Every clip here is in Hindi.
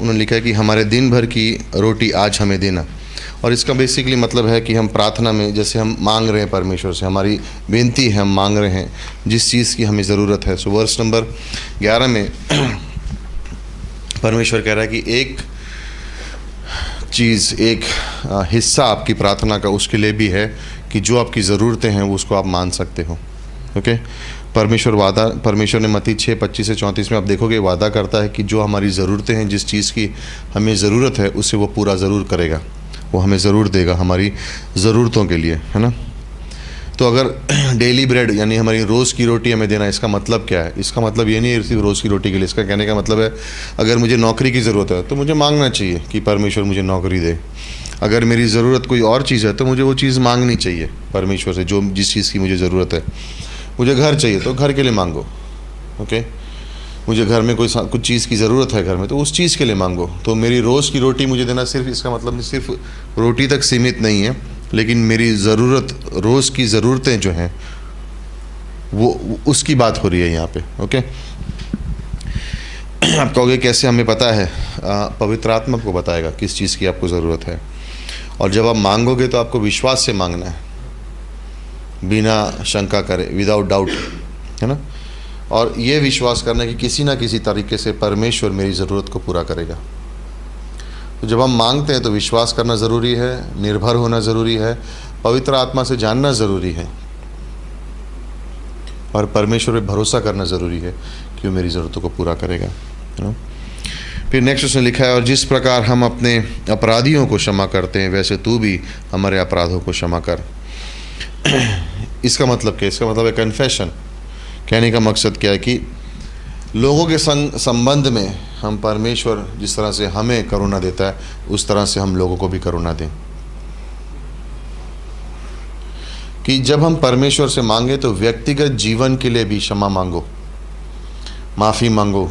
उन्होंने लिखा है कि हमारे दिन भर की रोटी आज हमें देना। और इसका बेसिकली मतलब है कि हम प्रार्थना में जैसे हम मांग रहे हैं परमेश्वर से, हमारी बेनती है, हम मांग रहे हैं जिस चीज़ की हमें ज़रूरत है। सो वर्स नंबर 11 में परमेश्वर कह रहा है कि एक चीज़, एक हिस्सा आपकी प्रार्थना का उसके लिए भी है कि जो आपकी ज़रूरतें हैं वो उसको आप मान सकते हो। ओके, परमेश्वर ने मत्ती 6:25 से 34 में आप देखोगे वादा करता है कि जो हमारी ज़रूरतें हैं, जिस चीज़ की हमें ज़रूरत है उसे वो पूरा ज़रूर करेगा, वो हमें ज़रूर देगा हमारी ज़रूरतों के लिए, है ना। तो अगर डेली ब्रेड यानी हमारी रोज़ की रोटी हमें देना, इसका मतलब क्या है? इसका मतलब ये नहीं है सिर्फ रोज़ की रोटी के लिए। इसका कहने का मतलब है अगर मुझे नौकरी की ज़रूरत है तो मुझे मांगना चाहिए कि परमेश्वर मुझे नौकरी दे। अगर मेरी ज़रूरत कोई और चीज़ है तो मुझे वो चीज़ मांगनी चाहिए परमेश्वर से, जो जिस चीज़ की मुझे ज़रूरत है। मुझे घर चाहिए तो घर के लिए मांगो। ओके, मुझे घर में कुछ चीज़ की ज़रूरत है घर में तो उस चीज़ के लिए मांगो। तो मेरी रोज़ की रोटी मुझे देना, सिर्फ इसका मतलब नहीं सिर्फ रोटी तक सीमित नहीं है, लेकिन मेरी ज़रूरत, रोज़ की ज़रूरतें जो हैं वो उसकी बात हो रही है यहाँ पे। ओके, आप कहोगे कैसे हमें पता है? पवित्र आत्मा को बताएगा किस चीज़ की आपको ज़रूरत है। और जब आप मांगोगे तो आपको विश्वास से मांगना है, बिना शंका करे, विदाउट डाउट, है ना। और ये विश्वास करना कि किसी ना किसी तरीके से परमेश्वर मेरी ज़रूरत को पूरा करेगा। तो जब हम मांगते हैं तो विश्वास करना ज़रूरी है, निर्भर होना ज़रूरी है, पवित्र आत्मा से जानना ज़रूरी है और परमेश्वर पे भरोसा करना ज़रूरी है कि वो मेरी ज़रूरतों को पूरा करेगा, है ना। फिर नेक्स्ट उसने लिखा है, और जिस प्रकार हम अपने अपराधियों को क्षमा करते हैं वैसे तू भी हमारे अपराधों को क्षमा कर। इसका मतलब क्या? इसका मतलब है कन्फेशन। कहने का मकसद क्या है कि लोगों के संबंध में हम, परमेश्वर जिस तरह से हमें करुणा देता है उस तरह से हम लोगों को भी करुणा दें। कि जब हम परमेश्वर से मांगे तो व्यक्तिगत जीवन के लिए भी क्षमा मांगो, माफ़ी मांगो,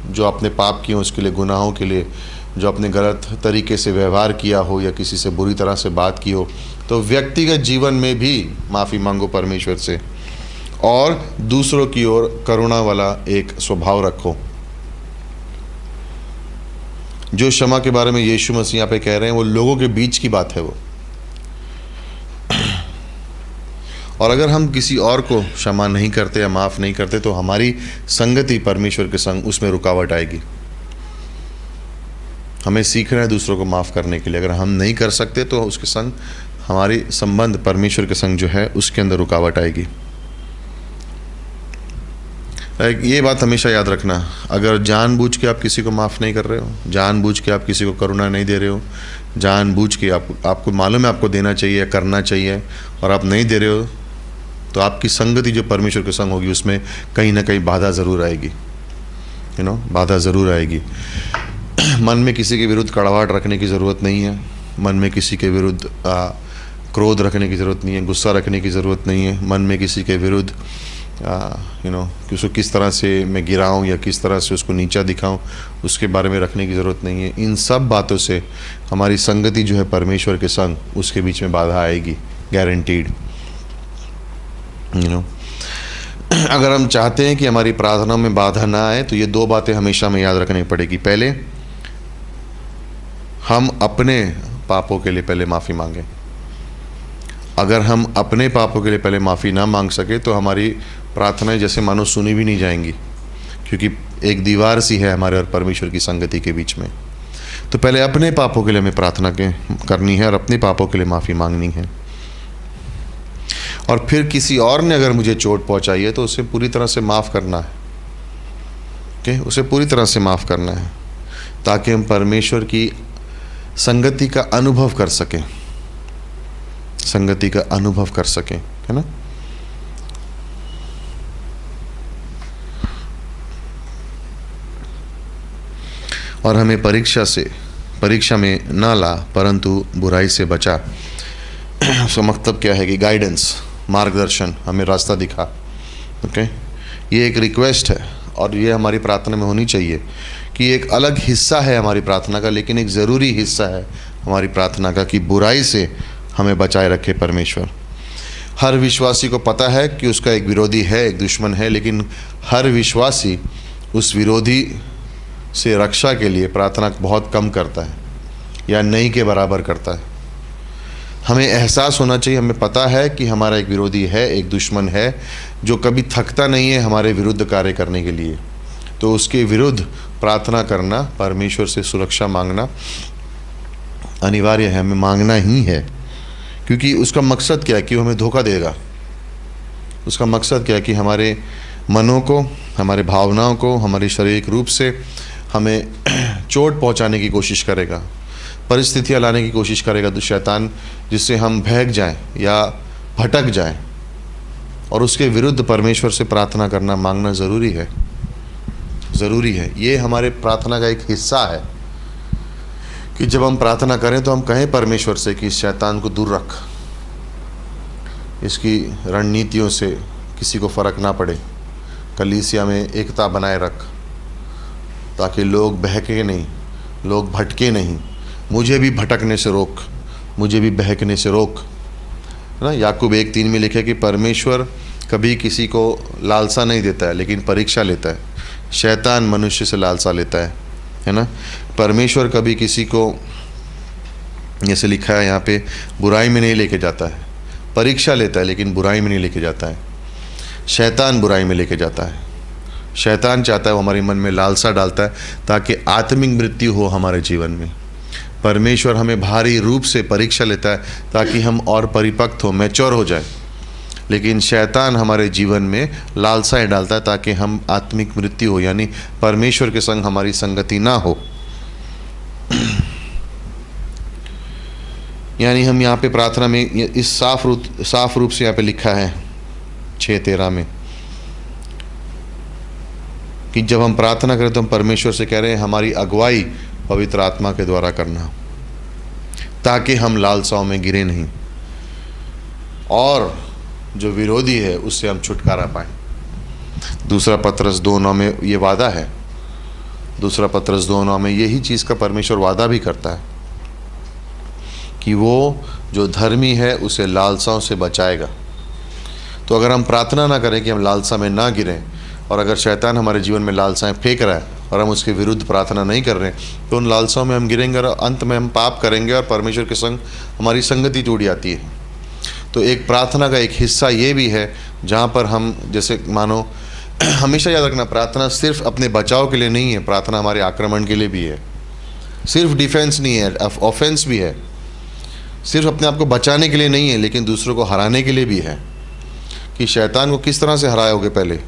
जो अपने पाप किए उसके लिए, गुनाहों के लिए, जो अपने गलत तरीके से व्यवहार किया हो या किसी से बुरी तरह से बात की हो, तो व्यक्तिगत जीवन में भी माफ़ी मांगो परमेश्वर से। और दूसरों की ओर करुणा वाला एक स्वभाव रखो। जो क्षमा के बारे में यीशु मसीह यहाँ पे कह रहे हैं वो लोगों के बीच की बात है वो। और अगर हम किसी और को क्षमा नहीं करते या माफ़ नहीं करते तो हमारी संगति परमेश्वर के संग, उसमें रुकावट आएगी। हमें सीखना है दूसरों को माफ़ करने के लिए। अगर हम नहीं कर सकते तो उसके संग हमारी संबंध परमेश्वर के संग जो है उसके अंदर रुकावट आएगी। ये बात हमेशा याद रखना, अगर जानबूझ के आप किसी को माफ़ नहीं कर रहे हो, जानबूझ के आप किसी को करुणा नहीं दे रहे हो, जानबूझ के आपको मालूम है आपको देना चाहिए, करना चाहिए, और आप नहीं दे रहे हो, तो आपकी संगति जो परमेश्वर के संग होगी उसमें कहीं ना कहीं बाधा ज़रूर आएगी, बाधा ज़रूर आएगी। मन में किसी के विरुद्ध कड़वाहट रखने की ज़रूरत नहीं है, मन में किसी के विरुद्ध क्रोध रखने की ज़रूरत नहीं है, गुस्सा रखने की ज़रूरत नहीं है, मन में किसी के विरुद्ध कि उसको किस तरह से मैं गिराऊं या किस तरह से उसको नीचा दिखाऊं उसके बारे में रखने की ज़रूरत नहीं है। इन सब बातों से हमारी संगति जो है परमेश्वर के संग, उसके बीच में बाधा आएगी, गारंटीड। अगर हम चाहते हैं कि हमारी प्रार्थना में बाधा ना आए तो ये दो बातें हमेशा हमें याद रखनी पड़ेगी। पहले, हम अपने पापों के लिए पहले माफ़ी मांगें। अगर हम अपने पापों के लिए पहले माफ़ी ना मांग सके तो हमारी प्रार्थनाएं जैसे मानो सुनी भी नहीं जाएंगी, क्योंकि एक दीवार सी है हमारे और परमेश्वर की संगति के बीच में। तो पहले अपने पापों के लिए हमें प्रार्थना करनी है और अपने पापों के लिए माफ़ी मांगनी है। और फिर किसी और ने अगर मुझे चोट पहुंचाई है तो उसे पूरी तरह से माफ़ करना है। ओके, उसे पूरी तरह से माफ़ करना है ताकि हम परमेश्वर की संगति का अनुभव कर सकें, संगति का अनुभव कर सकें, है ना। और हमें परीक्षा में ना ला परंतु बुराई से बचा। उसका मतलब क्या है कि गाइडेंस, मार्गदर्शन, हमें रास्ता दिखा। ओके, ये एक रिक्वेस्ट है और ये हमारी प्रार्थना में होनी चाहिए कि एक अलग हिस्सा है हमारी प्रार्थना का, लेकिन एक ज़रूरी हिस्सा है हमारी प्रार्थना का कि बुराई से हमें बचाए रखे परमेश्वर। हर विश्वासी को पता है कि उसका एक विरोधी है, एक दुश्मन है, लेकिन हर विश्वासी उस विरोधी से रक्षा के लिए प्रार्थना बहुत कम करता है या नहीं के बराबर करता है। हमें एहसास होना चाहिए, हमें पता है कि हमारा एक विरोधी है, एक दुश्मन है जो कभी थकता नहीं है हमारे विरुद्ध कार्य करने के लिए। तो उसके विरुद्ध प्रार्थना करना, परमेश्वर से सुरक्षा मांगना अनिवार्य है, हमें मांगना ही है। क्योंकि उसका मकसद क्या है कि वो हमें धोखा देगा। उसका मकसद क्या है कि हमारे मनों को, हमारे भावनाओं को, हमारे शारीरिक रूप से हमें चोट पहुंचाने की कोशिश करेगा, परिस्थितियां लाने की कोशिश करेगा तो शैतान, जिससे हम बहक जाएं या भटक जाएं। और उसके विरुद्ध परमेश्वर से प्रार्थना करना, मांगना ज़रूरी है, ज़रूरी है। ये हमारे प्रार्थना का एक हिस्सा है कि जब हम प्रार्थना करें तो हम कहें परमेश्वर से कि इस शैतान को दूर रख, इसकी रणनीतियों से किसी को फ़र्क ना पड़े, कलीसिया में एकता बनाए रख ताकि लोग बहके नहीं, लोग भटके नहीं, मुझे भी भटकने से रोक, मुझे भी बहकने से रोक, है ना। याकूब 1:3 में लिखा कि परमेश्वर कभी किसी को लालसा नहीं देता है लेकिन परीक्षा लेता है। शैतान मनुष्य से लालसा लेता है ना। परमेश्वर कभी किसी को, जैसे लिखा है यहाँ पे, बुराई में नहीं लेके जाता है, परीक्षा लेता है लेकिन बुराई में नहीं लेके जाता है। शैतान बुराई में लेके जाता है। शैतान चाहता है, वो हमारे मन में लालसा डालता है ताकि आत्मिक मृत्यु हो हमारे जीवन में। परमेश्वर हमें भारी रूप से परीक्षा लेता है ताकि हम और परिपक्व हो, मैच्योर हो जाए। लेकिन शैतान हमारे जीवन में लालसाएं डालता है ताकि हम आत्मिक मृत्यु हो, यानी परमेश्वर के संग हमारी संगति ना हो। यानी हम यहाँ पे प्रार्थना में इस साफ रूप से यहाँ पे लिखा है 6:13 में कि जब हम प्रार्थना करें तो हम परमेश्वर से कह रहे हैं हमारी अगुवाई पवित्र आत्मा के द्वारा करना, ताकि हम लालसाओं में गिरे नहीं और जो विरोधी है उससे हम छुटकारा पाएं। दूसरा पत्रस 2:9 में ये वादा है। दूसरा पत्रस 2:9 में यही चीज़ का परमेश्वर वादा भी करता है कि वो जो धर्मी है उसे लालसाओं से बचाएगा। तो अगर हम प्रार्थना ना करें कि हम लालसा में ना गिरें, और अगर शैतान हमारे जीवन में लालसाएं फेंक रहा है और हम उसके विरुद्ध प्रार्थना नहीं कर रहे हैं, तो उन लालसाओं में हम गिरेंगे और अंत में हम पाप करेंगे और परमेश्वर के संग हमारी संगति टूट जाती है। तो एक प्रार्थना का एक हिस्सा ये भी है जहाँ पर हम, जैसे मानो, हमेशा याद रखना, प्रार्थना सिर्फ अपने बचाव के लिए नहीं है, प्रार्थना हमारे आक्रमण के लिए भी है। सिर्फ डिफेंस नहीं है, ऑफेंस भी है। सिर्फ अपने आप को बचाने के लिए नहीं है, लेकिन दूसरों को हराने के लिए भी है। कि शैतान को किस तरह से हराओगे? पहले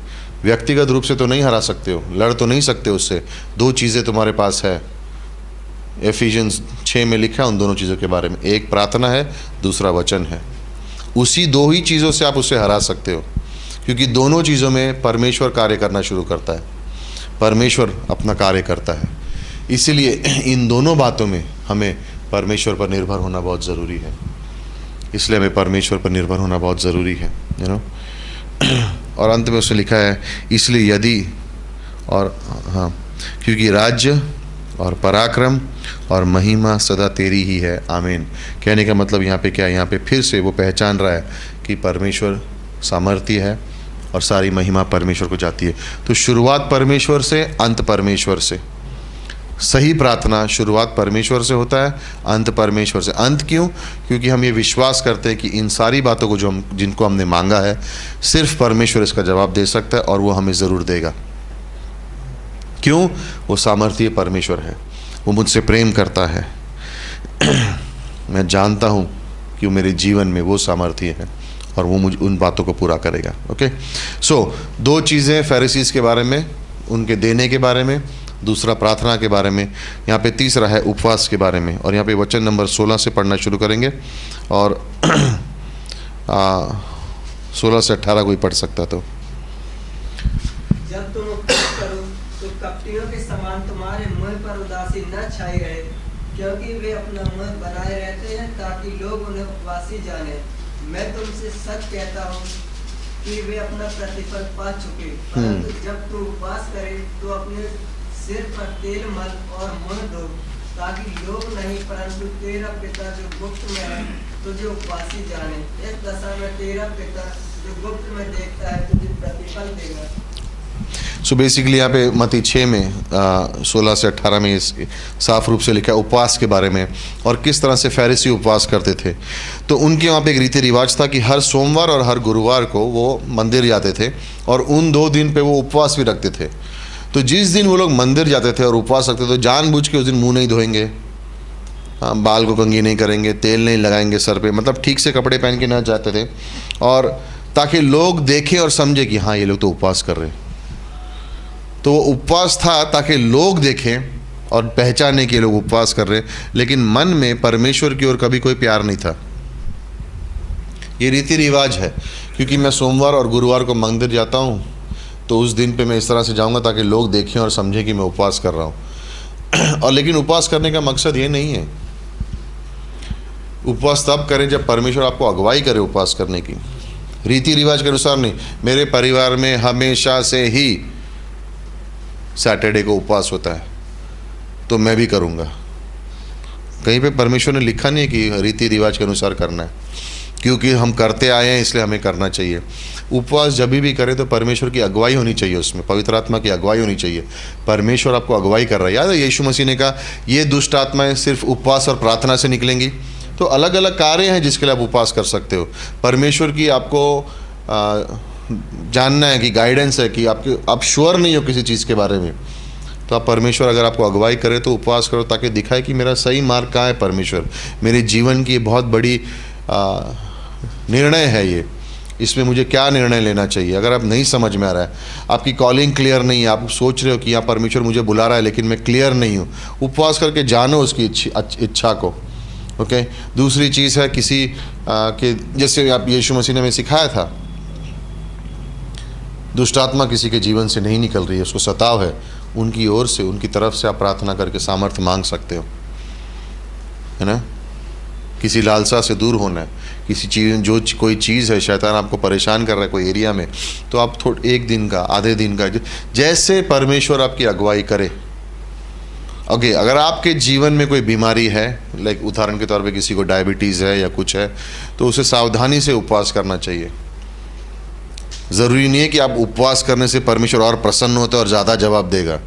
व्यक्तिगत रूप से तो नहीं हरा सकते हो, लड़ तो नहीं सकते उससे। दो चीज़ें तुम्हारे पास है, एफिशिएंस 6 में लिखा है उन दोनों चीज़ों के बारे में। एक प्रार्थना है, दूसरा वचन है। उसी दो ही चीज़ों से आप उसे हरा सकते हो, क्योंकि दोनों चीज़ों में परमेश्वर कार्य करना शुरू करता है, परमेश्वर अपना कार्य करता है। इसीलिए इन दोनों बातों में हमें परमेश्वर पर निर्भर होना बहुत ज़रूरी है। इसलिए हमें परमेश्वर पर निर्भर होना बहुत ज़रूरी है, यू नो। और अंत में उसने लिखा है, इसलिए यदि और हाँ, क्योंकि राज्य और पराक्रम और महिमा सदा तेरी ही है, आमीन। कहने का मतलब यहाँ पे क्या है? यहाँ पे फिर से वो पहचान रहा है कि परमेश्वर सामर्थ्य है और सारी महिमा परमेश्वर को जाती है। तो शुरुआत परमेश्वर से, अंत परमेश्वर से। सही प्रार्थना शुरुआत परमेश्वर से होता है, अंत परमेश्वर से। अंत क्यों? क्योंकि हम ये विश्वास करते हैं कि इन सारी बातों को जिनको हमने मांगा है, सिर्फ परमेश्वर इसका जवाब दे सकता है और वो हमें ज़रूर देगा। क्यों? वो सामर्थ्य परमेश्वर है, वो मुझसे प्रेम करता है। मैं जानता हूँ कि वो मेरे जीवन में वो सामर्थ्य है और वो मुझे उन बातों को पूरा करेगा। ओके, सो दो चीज़ें फरीसीस के बारे में, उनके देने के बारे में, दूसरा प्रार्थना के बारे में। यहाँ पे तीसरा है उपवास के बारे में। और यहाँ पे वचन नंबर 16 से पढ़ना शुरू करेंगे और 16 से 18 कोई पढ़ सकता तो। जब तुम उपवास करो तो कपटियों के समान तुम्हारे मुंह पर उदासी न छाई रहे, क्योंकि वे अपना मुंह बनाए रहते हैं ताकि लोग उन्हें उपवासी जाने। मैं तुमसे सच कहता हूँ कि वे अपना प्रतिफल पा चुके। परंतु जब तू उपवास करे तो अपने सिर पर तेल मल और मुंह धो, ताकि लोग नहीं परंतु तेरा पिता जो गुप्त में है तुझे उपवासी जाने। इस दशा में तेरा पिता जो गुप्त में देखता है तुझे प्रतिफल देगा। सो बेसिकली यहाँ पे मत्ती 6 में 16 से 18 में इस साफ रूप से लिखा है उपवास के बारे में और किस तरह से फरीसी उपवास करते थे। तो उनके वहाँ पे एक रीति रिवाज था कि हर सोमवार और हर गुरुवार को वो मंदिर जाते थे और उन 2 दिन पे वो उपवास भी रखते थे। तो जिस दिन वो लोग मंदिर जाते थे और उपवास रखते थे तो जानबूझ के उस दिन मुंह नहीं धोएंगे, बाल को कंघी नहीं करेंगे, तेल नहीं लगाएंगे सर पे, मतलब ठीक से कपड़े पहन के ना जाते थे, और ताकि लोग देखें और समझे कि हाँ ये लोग तो उपवास कर रहे हैं। तो वो उपवास था ताकि लोग देखें और पहचाने कि लोग उपवास कर रहे हैं, लेकिन मन में परमेश्वर की ओर कभी कोई प्यार नहीं था। ये रीति रिवाज है, क्योंकि मैं सोमवार और गुरुवार को मंदिर जाता हूँ तो उस दिन पे मैं इस तरह से जाऊँगा ताकि लोग देखें और समझें कि मैं उपवास कर रहा हूँ। और लेकिन उपवास करने का मकसद ये नहीं है। उपवास तब करें जब परमेश्वर आपको अगुवाई करे उपवास करने की, रीति रिवाज के अनुसार नहीं। मेरे परिवार में हमेशा से ही सैटरडे को उपवास होता है तो मैं भी करूँगा। कहीं पे परमेश्वर ने लिखा नहीं है कि रीति रिवाज के अनुसार करना है, क्योंकि हम करते आए हैं इसलिए हमें करना चाहिए। उपवास जब भी करें तो परमेश्वर की अगुवाई होनी चाहिए, उसमें पवित्र आत्मा की अगुवाई होनी चाहिए। परमेश्वर आपको अगुवाई कर रहा है। याद है यीशु मसीह ने कहा ये दुष्ट आत्माएं सिर्फ उपवास और प्रार्थना से निकलेंगी। तो अलग अलग कार्य हैं जिसके लिए आप उपवास कर सकते हो। परमेश्वर की आपको जानना है कि गाइडेंस है कि आप श्योर नहीं हो किसी चीज़ के बारे में, तो आप परमेश्वर अगर आपको अगुवाई करे तो उपवास करो ताकि दिखाए कि मेरा सही मार्ग कहाँ है। परमेश्वर मेरे जीवन की बहुत बड़ी निर्णय है, ये इसमें मुझे क्या निर्णय लेना चाहिए। अगर आप नहीं समझ में आ रहा है, आपकी कॉलिंग क्लियर नहीं है, आप सोच रहे हो कि यहाँ परमेश्वर मुझे बुला रहा है लेकिन मैं क्लियर नहीं हूँ, उपवास करके जानो उसकी इच्छा को। ओके। दूसरी चीज़ है किसी के, जैसे आप यीशु मसीह ने हमें सिखाया था, दुष्ट आत्मा किसी के जीवन से नहीं निकल रही है, उसको सताव है, उनकी ओर से, उनकी तरफ से आप प्रार्थना करके सामर्थ्य मांग सकते हो, है ना। किसी लालसा से दूर होना है, किसी चीज़ कोई चीज़ है, शैतान आपको परेशान कर रहा है कोई एरिया में, तो आप एक दिन का, आधे दिन का, जैसे परमेश्वर आपकी अगुवाई करे। ओके। अगर आपके जीवन में कोई बीमारी है, लाइक उदाहरण के तौर पे किसी को डायबिटीज़ है या कुछ है, तो उसे सावधानी से उपवास करना चाहिए। ज़रूरी नहीं है कि आप उपवास करने से परमेश्वर और प्रसन्न होता है और ज़्यादा जवाब देगा।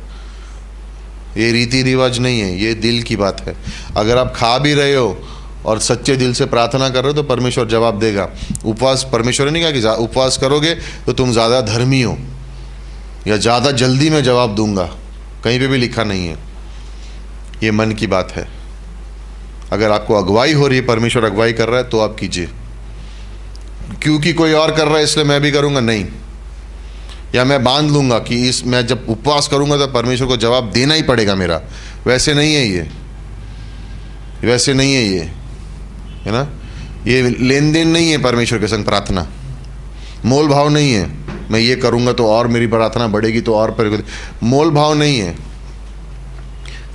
ये रीति रिवाज नहीं है, ये दिल की बात है। अगर आप खा भी रहे हो और सच्चे दिल से प्रार्थना कर रहे हो तो परमेश्वर जवाब देगा। उपवास, परमेश्वर ने नहीं कहा कि उपवास करोगे तो तुम ज़्यादा धर्मी हो या ज़्यादा जल्दी मैं जवाब दूंगा, कहीं पे भी लिखा नहीं है। ये मन की बात है। अगर आपको अगुवाई हो रही है, परमेश्वर अगुवाई कर रहा है तो आप कीजिए। क्योंकि कोई और कर रहा है इसलिए मैं भी करूँगा, नहीं। या मैं बांध लूँगा कि मैं जब उपवास करूँगा तो परमेश्वर को जवाब देना ही पड़ेगा मेरा। वैसे नहीं है ये, वैसे नहीं है ये, है ना। ये लेन देन नहीं है परमेश्वर के संग प्रार्थना, मोल भाव नहीं है। मैं ये करूँगा तो और मेरी प्रार्थना बढ़ेगी तो और मोल भाव नहीं है।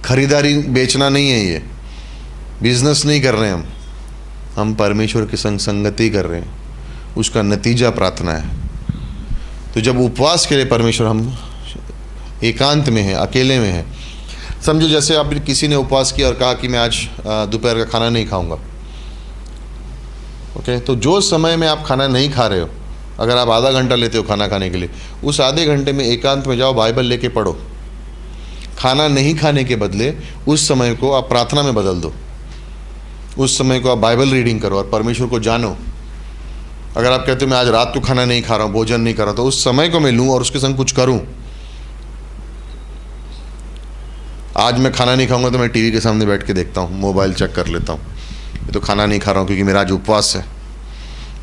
खरीदारी बेचना नहीं है, ये बिजनेस नहीं कर रहे हैं हम परमेश्वर के संग संगति कर रहे हैं, उसका नतीजा प्रार्थना है। तो जब उपवास के लिए परमेश्वर, हम एकांत में हैं, अकेले में हैं। समझो जैसे आप किसी ने उपवास किया और कहा कि मैं आज दोपहर का खाना नहीं खाऊंगा। ओके। तो जो समय में आप खाना नहीं खा रहे हो, अगर आप आधा घंटा लेते हो खाना खाने के लिए, उस आधे घंटे में एकांत में जाओ, बाइबल लेके पढ़ो। खाना नहीं खाने के बदले उस समय को आप प्रार्थना में बदल दो, उस समय को आप बाइबल रीडिंग करो और परमेश्वर को जानो। अगर आप कहते हो मैं आज रात को खाना नहीं खा रहा हूँ, भोजन नहीं कर रहा, तो उस समय को मैं लूँ और उसके संग कुछ करूँ। आज मैं खाना नहीं खाऊंगा तो मैं टीवी के सामने बैठ के देखता हूँ, मोबाइल चेक कर लेता हूँ, ये तो खाना नहीं खा रहा हूँ क्योंकि मेरा आज उपवास है,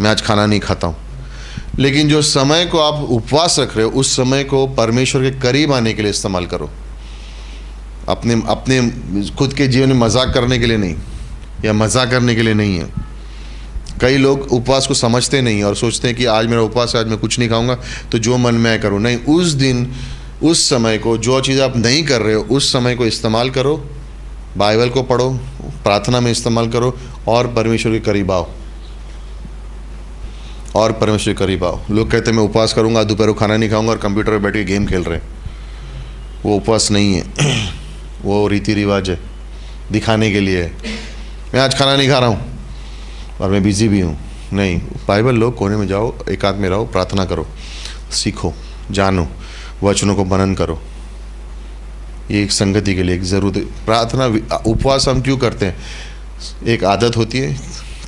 मैं आज खाना नहीं खाता हूँ। लेकिन जो समय को आप उपवास रख रहे हो, उस समय को परमेश्वर के करीब आने के लिए इस्तेमाल करो। अपने खुद के जीवन में मजाक करने के लिए नहीं, या मज़ा करने के लिए नहीं है। कई लोग उपवास को समझते नहीं और सोचते हैं कि आज मेरा उपवास है, आज मैं कुछ नहीं खाऊंगा तो जो मन में करूँ। नहीं, उस दिन, उस समय को, जो चीज़ आप नहीं कर रहे हो उस समय को इस्तेमाल करो, बाइबल को पढ़ो, प्रार्थना में इस्तेमाल करो और परमेश्वर के करीब आओ, और परमेश्वर के करीब आओ। लोग कहते हैं मैं उपवास करूंगा, दोपहर को खाना नहीं खाऊंगा और कंप्यूटर पर बैठ के गेम खेल रहे हैं। वो उपवास नहीं है, वो रीति रिवाज है, दिखाने के लिए है। मैं आज खाना नहीं खा रहा हूँ और मैं बिजी भी हूँ, नहीं। बाइबल लो, कोने में जाओ, एकांत में रहो, प्रार्थना करो, सीखो, जानो। वचनों को मनन करो। ये एक संगति के लिए एक ज़रूरत है। प्रार्थना उपवास हम क्यों करते हैं? एक आदत होती है।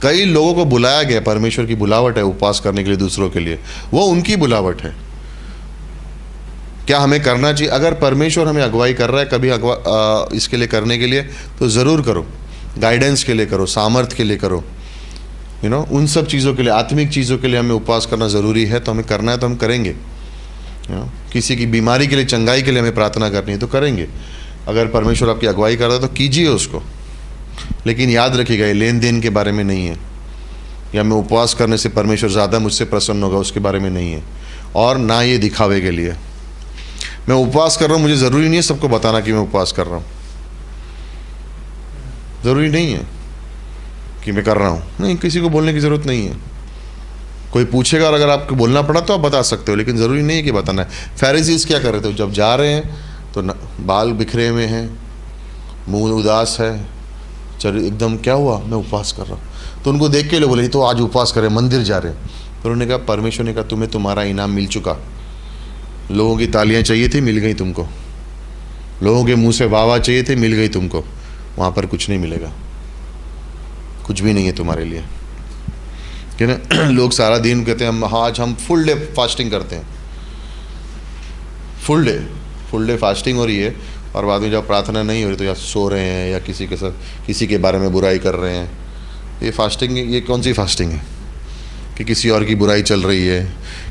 कई लोगों को बुलाया गया, परमेश्वर की बुलावट है उपवास करने के लिए दूसरों के लिए, वो उनकी बुलावट है। क्या हमें करना चाहिए? अगर परमेश्वर हमें अगुवाई कर रहा है कभी इसके लिए करने के लिए, तो ज़रूर करो। गाइडेंस के लिए करो, सामर्थ्य के लिए करो, उन सब चीज़ों के लिए, आत्मिक चीज़ों के लिए हमें उपवास करना ज़रूरी है। तो हमें करना है तो हम करेंगे। किसी की बीमारी के लिए, चंगाई के लिए हमें प्रार्थना करनी है तो करेंगे। अगर परमेश्वर आपकी अगुवाई कर रहा है तो कीजिए उसको, लेकिन याद रखिएगा ये लेन देन के बारे में नहीं है, या मैं उपवास करने से परमेश्वर ज़्यादा मुझसे प्रसन्न होगा, उसके बारे में नहीं है। और ना ये दिखावे के लिए मैं उपवास कर रहा हूँ। मुझे ज़रूरी नहीं है सबको बताना कि मैं उपवास कर रहा हूँ, ज़रूरी नहीं है कि मैं कर रहा हूँ। नहीं, किसी को बोलने की ज़रूरत नहीं है। कोई पूछेगा और अगर आपको बोलना पड़ा तो आप बता सकते हो, लेकिन ज़रूरी नहीं है कि बताना है। फैरिसीज़ क्या कर रहे थे? जब जा रहे हैं तो बाल बिखरे हुए हैं, मुंह उदास है, चल एकदम क्या हुआ, मैं उपवास कर रहा हूँ। तो उनको देख के लोग बोले तो आज उपवास करें, मंदिर जा रहे हैं। तो उन्होंने कहा, परमेश्वर ने कहा तुम्हें तुम्हारा इनाम मिल चुका। लोगों की तालियां चाहिए थी, मिल गई तुमको। लोगों के मुंह से वाह चाहिए थे, मिल गई तुमको। वहाँ पर कुछ नहीं मिलेगा, कुछ भी नहीं है तुम्हारे लिए, कि ना। लोग सारा दिन कहते हैं आज हम फुल डे फास्टिंग करते हैं, फुल डे फास्टिंग हो रही है, और बाद में जब प्रार्थना नहीं हो रही तो या सो रहे हैं या किसी के साथ किसी के बारे में बुराई कर रहे हैं। ये फास्टिंग, ये कौन सी फास्टिंग है कि किसी और की बुराई चल रही है,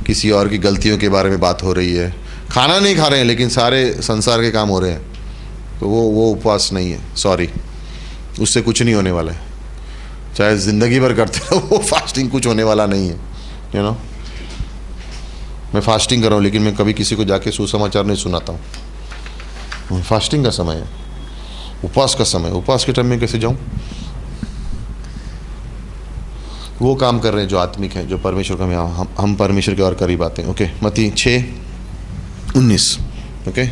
किसी और की गलतियों के बारे में बात हो रही है। खाना नहीं खा रहे हैं लेकिन सारे संसार के काम हो रहे हैं, तो वो उपवास नहीं है। सॉरी, उससे कुछ नहीं होने वाला है। चाहे ज़िंदगी भर करते रहो, वो फास्टिंग कुछ होने वाला नहीं है। मैं फास्टिंग कर रहा हूँ लेकिन मैं कभी किसी को जाके सुसमाचार नहीं सुनाता हूँ। फास्टिंग का समय है, उपवास का समय। उपवास के टाइम में कैसे जाऊँ? वो काम कर रहे हैं जो आत्मिक है, जो परमेश्वर का हम परमेश्वर के और करीब आते हैं। ओके, मत्ती 6:19। ओके,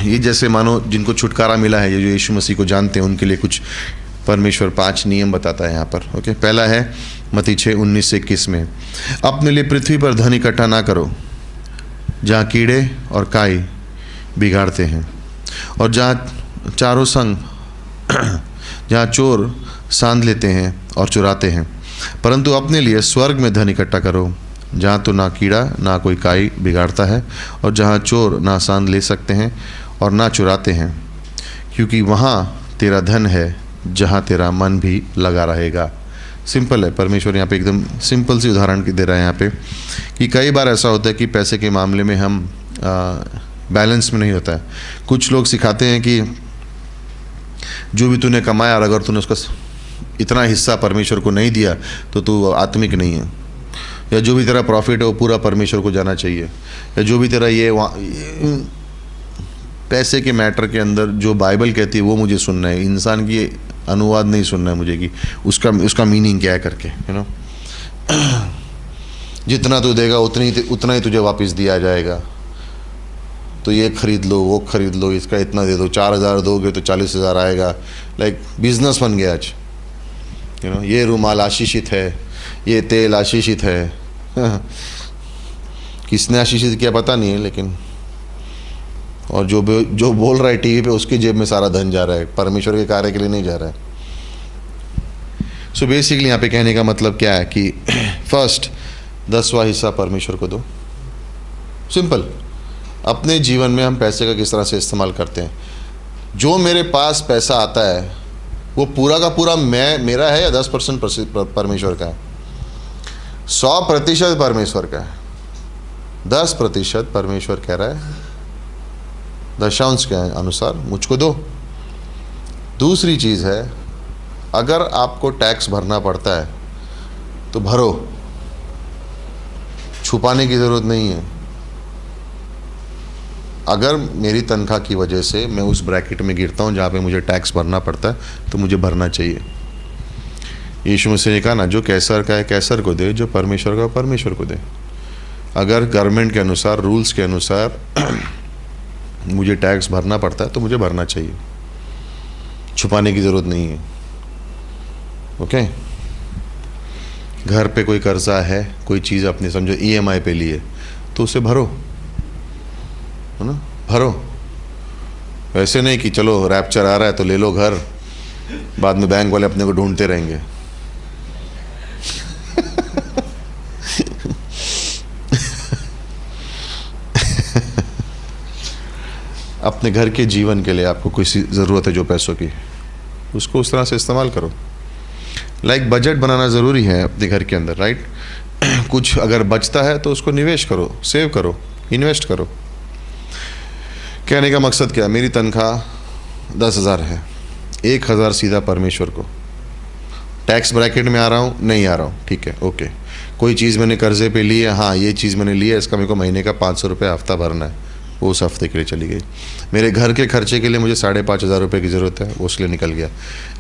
ये जैसे मानो जिनको छुटकारा मिला है, ये जो यीशु मसीह को जानते हैं, उनके लिए कुछ परमेश्वर 5 नियम बताता है यहाँ पर। ओके, पहला है मत्ती 6:19-21 में, अपने लिए पृथ्वी पर धन इकट्ठा ना करो जहाँ कीड़े और काई बिगाड़ते हैं, और जहाँ चारों संग जहाँ चोर सांध लेते हैं और चुराते हैं, परंतु अपने लिए स्वर्ग में धन इकट्ठा करो, जहाँ तो ना कीड़ा ना कोई काई बिगाड़ता है, और जहाँ चोर ना सांध ले सकते हैं और ना चुराते हैं, क्योंकि वहाँ तेरा धन है जहाँ तेरा मन भी लगा रहेगा। सिंपल है, परमेश्वर यहाँ पे एकदम सिंपल सी उदाहरण दे रहा है यहाँ पे, कि कई बार ऐसा होता है कि पैसे के मामले में हम बैलेंस में नहीं होता है। कुछ लोग सिखाते हैं कि जो भी तूने कमाया और अगर तूने उसका इतना हिस्सा परमेश्वर को नहीं दिया तो तू आत्मिक नहीं है, या जो भी तेरा प्रॉफिट है वो पूरा परमेश्वर को जाना चाहिए, या जो भी तेरा ये पैसे के मैटर के अंदर जो बाइबल कहती है वो मुझे सुनना है, इंसान की अनुवाद नहीं सुनना है मुझे कि उसका मीनिंग क्या है करके, जितना तू देगा उतना ही तुझे वापस दिया जाएगा। तो ये खरीद लो, वो खरीद लो, इसका इतना दे दो, 4,000 दोगे तो 40,000 आएगा। लाइक बिजनेस बन गया आज। ये रुमाल आशीषित है, ये तेल आशीषित है। किसने आशीषित किया पता नहीं है, लेकिन और जो बोल रहा है टीवी पे, उसकी जेब में सारा धन जा रहा है, परमेश्वर के कार्य के लिए नहीं जा रहा है। सो बेसिकली यहाँ पे कहने का मतलब क्या है कि फर्स्ट 10वां हिस्सा परमेश्वर को दो। सिंपल। अपने जीवन में हम पैसे का किस तरह से इस्तेमाल करते हैं। जो मेरे पास पैसा आता है वो पूरा का पूरा मेरा है या 10% परमेश्वर का है? 100% परमेश्वर का है, 10% परमेश्वर कह रहा है दशांश के अनुसार मुझको दो। दूसरी चीज़ है, अगर आपको टैक्स भरना पड़ता है तो भरो, छुपाने की ज़रूरत नहीं है। अगर मेरी तनख्वाह की वजह से मैं उस ब्रैकेट में गिरता हूँ जहाँ पे मुझे टैक्स भरना पड़ता है तो मुझे भरना चाहिए। यीशु मसीह ने कहा ना, जो कैसर का है कैसर को दे, जो परमेश्वर का है परमेश्वर को दे। अगर गवर्नमेंट के अनुसार, रूल्स के अनुसार मुझे टैक्स भरना पड़ता है तो मुझे भरना चाहिए, छुपाने की ज़रूरत नहीं है। ओके, घर पे कोई कर्जा है, कोई चीज़ अपनी समझो EMI पे लिए, तो उसे भरो। है ना, भरो। वैसे नहीं कि चलो रैप्चर आ रहा है तो ले लो घर, बाद में बैंक वाले अपने को ढूंढते रहेंगे। अपने घर के जीवन के लिए आपको कोई ज़रूरत है जो पैसों की, उसको उस तरह से इस्तेमाल करो। लाइक बजट बनाना ज़रूरी है अपने घर के अंदर, राइट। कुछ अगर बचता है तो उसको निवेश करो, सेव करो, इन्वेस्ट करो। कहने का मकसद क्या है, मेरी तनख्वाह 10,000 है, 1,000 सीधा परमेश्वर को। टैक्स ब्रैकेट में आ रहा हूँ, नहीं आ रहा हूँ, ठीक है, ओके। कोई चीज़ मैंने कर्जे पे ली है, हाँ ये चीज़ मैंने ली है, इसका मेरे को महीने का 500 रुपये हफ्ता भरना है, वो उस हफ्ते के लिए चली गई। मेरे घर के खर्चे के लिए मुझे 5,500 रुपये की ज़रूरत है, वो उसके लिए निकल गया।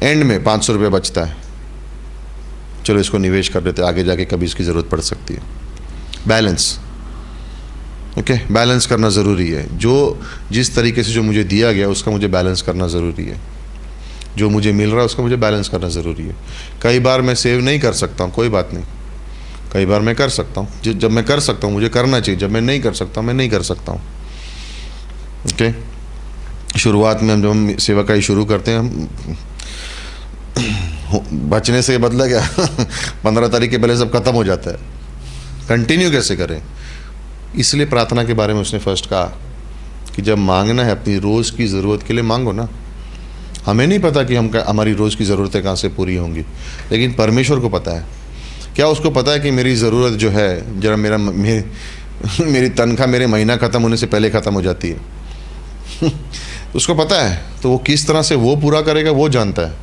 एंड में 500 रुपये बचता है, चलो इसको निवेश कर देते, आगे जाके कभी इसकी ज़रूरत पड़ सकती है। बैलेंस, ओके, बैलेंस करना ज़रूरी है। जो जिस तरीके से जो मुझे दिया गया उसका मुझे बैलेंस करना ज़रूरी है। जो मुझे मिल रहा है उसका मुझे बैलेंस करना ज़रूरी है। कई बार मैं सेव नहीं कर सकता हूँ, कोई बात नहीं, कई बार मैं कर सकता हूँ। जब मैं कर सकता हूँ मुझे करना चाहिए, जब मैं नहीं कर सकता मैं नहीं कर सकता हूँ, ओके। शुरुआत में जब हम सेवाकाई शुरू करते हैं, हम बचने से बदला क्या 15 तारीख के पहले सब खत्म हो जाता है। कंटिन्यू कैसे करें, इसलिए प्रार्थना के बारे में उसने फर्स्ट कहा कि जब मांगना है अपनी रोज़ की ज़रूरत के लिए मांगो ना। हमें नहीं पता कि हमारी रोज़ की ज़रूरतें कहाँ से पूरी होंगी, लेकिन परमेश्वर को पता है। क्या उसको पता है कि मेरी ज़रूरत जो है, जरा मेरी तनख्वाह मेरे महीना ख़त्म होने से पहले ख़त्म हो जाती है उसको पता है, तो वो किस तरह से वो पूरा करेगा वो जानता है।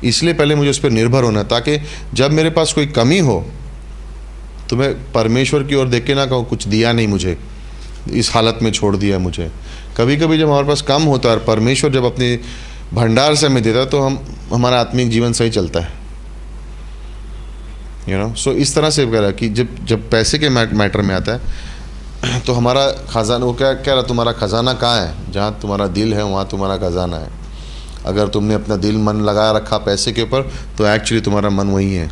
इसलिए पहले मुझे उस पर निर्भर होना है, ताकि जब मेरे पास कोई कमी हो तो मैं परमेश्वर की ओर देख के ना कहूँ कुछ दिया नहीं मुझे, इस हालत में छोड़ दिया मुझे। कभी कभी जब हमारे पास कम होता है और परमेश्वर जब अपने भंडार से हमें देता है तो हमारा आत्मिक जीवन सही चलता है, यू नो। सो इस तरह से कह रहा कि जब पैसे के मैटर में आता है तो हमारा खजाना, वो क्या कह रहा, तुम्हारा खजाना कहाँ है, जहाँ तुम्हारा दिल है वहाँ तुम्हारा खजाना है। अगर तुमने अपना दिल मन लगाया रखा पैसे के ऊपर तो एक्चुअली तुम्हारा मन वही है,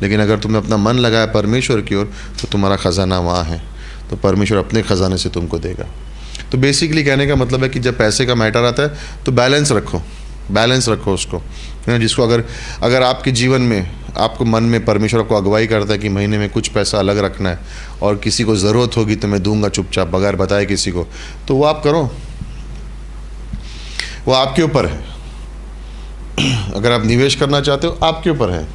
लेकिन अगर तुमने अपना मन लगाया परमेश्वर की ओर तो तुम्हारा ख़जाना वहाँ है, तो परमेश्वर अपने ख़जाने से तुमको देगा। तो बेसिकली कहने का मतलब है कि जब पैसे का मैटर आता है तो बैलेंस रखो उसको, है ना। जिसको अगर आपके जीवन में आपको मन में परमेश्वर आपको अगुवाई करता है कि महीने में कुछ पैसा अलग रखना है और किसी को ज़रूरत होगी तो मैं दूंगा चुपचाप बगैर बताए किसी को, तो वो आप करो, वो आपके ऊपर है। अगर आप निवेश करना चाहते हो आपके ऊपर है,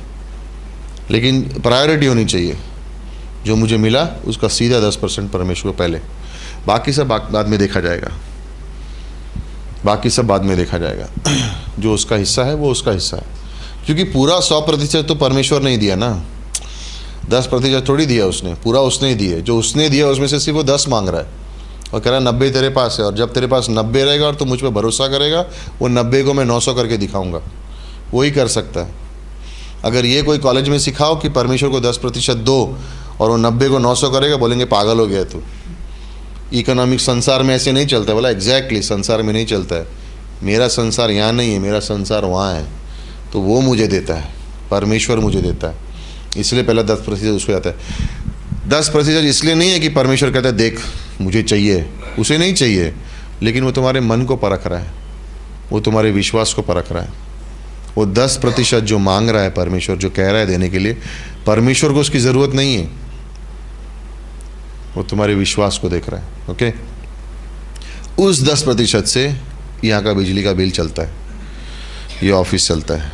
लेकिन प्रायोरिटी होनी चाहिए। जो मुझे मिला उसका सीधा 10% परमेश्वर को पहले, बाकी सब बाद में देखा जाएगा। जो उसका हिस्सा है वो उसका हिस्सा है, क्योंकि पूरा 100% तो परमेश्वर नहीं दिया ना, 10% थोड़ी दिया उसने, पूरा उसने ही दिया। जो उसने दिया उसमें से सिर्फ वो 10 मांग रहा है और कह रहा है 90 तेरे पास है, और जब तेरे पास 90 रहेगा और तू मुझ पर भरोसा करेगा, वो 90 को मैं 900 करके दिखाऊंगा। वो ही कर सकता है। अगर ये कोई कॉलेज में सिखाओ कि परमेश्वर को 10% दो और वो 90 को 900 करेगा, बोलेंगे पागल हो गया तू। इकोनॉमिक संसार में ऐसे नहीं चलता। बोला एग्जैक्टली, संसार में नहीं चलता है। मेरा संसार यहाँ नहीं है, मेरा संसार वहाँ है। तो वो मुझे देता है, परमेश्वर मुझे देता है, इसलिए पहला 10% उसको आता है। 10% इसलिए नहीं है कि परमेश्वर कहता है देख मुझे चाहिए, उसे नहीं चाहिए, लेकिन वो तुम्हारे मन को परख रहा है, वो तुम्हारे विश्वास को परख रहा है। वो 10% जो मांग रहा है परमेश्वर, जो कह रहा है देने के लिए, परमेश्वर को उसकी ज़रूरत नहीं है, वो तुम्हारे विश्वास को देख रहा है, ओके। उस 10% से यहाँ का बिजली का बिल चलता है, ये ऑफिस चलता है,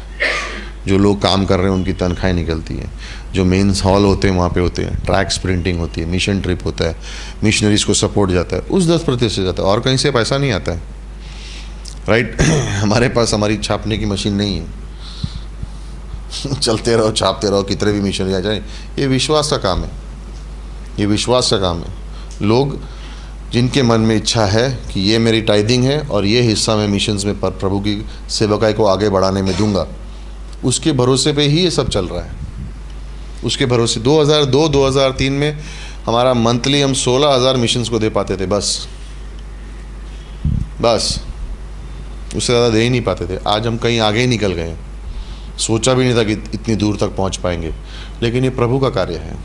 जो लोग काम कर रहे हैं उनकी तनख्वाहें निकलती हैं, जो मेंस हॉल होते हैं वहाँ पे होते हैं, ट्रैक्स प्रिंटिंग होती है, मिशन ट्रिप होता है, मिशनरीज को सपोर्ट जाता है, उस 10% से जाता है, और कहीं से पैसा नहीं आता है, राइट। हमारे पास हमारी छापने की मशीन नहीं है चलते रहो छापते रहो, कितने भी मिशनरी आ जाए। ये विश्वास का काम है, ये विश्वास का काम है। लोग जिनके मन में इच्छा है कि ये मेरी टाइदिंग है और ये हिस्सा मैं मिशंस में प्रभु की सेवकाई को आगे बढ़ाने में दूंगा, उसके भरोसे पे ही ये सब चल रहा है। उसके भरोसे 2002-2003 में हमारा मंथली हम 16,000 मिशंस को दे पाते थे, बस उससे ज़्यादा दे ही नहीं पाते थे। आज हम कहीं आगे ही निकल गए, सोचा भी नहीं था कि इतनी दूर तक पहुंच पाएंगे, लेकिन ये प्रभु का कार्य है,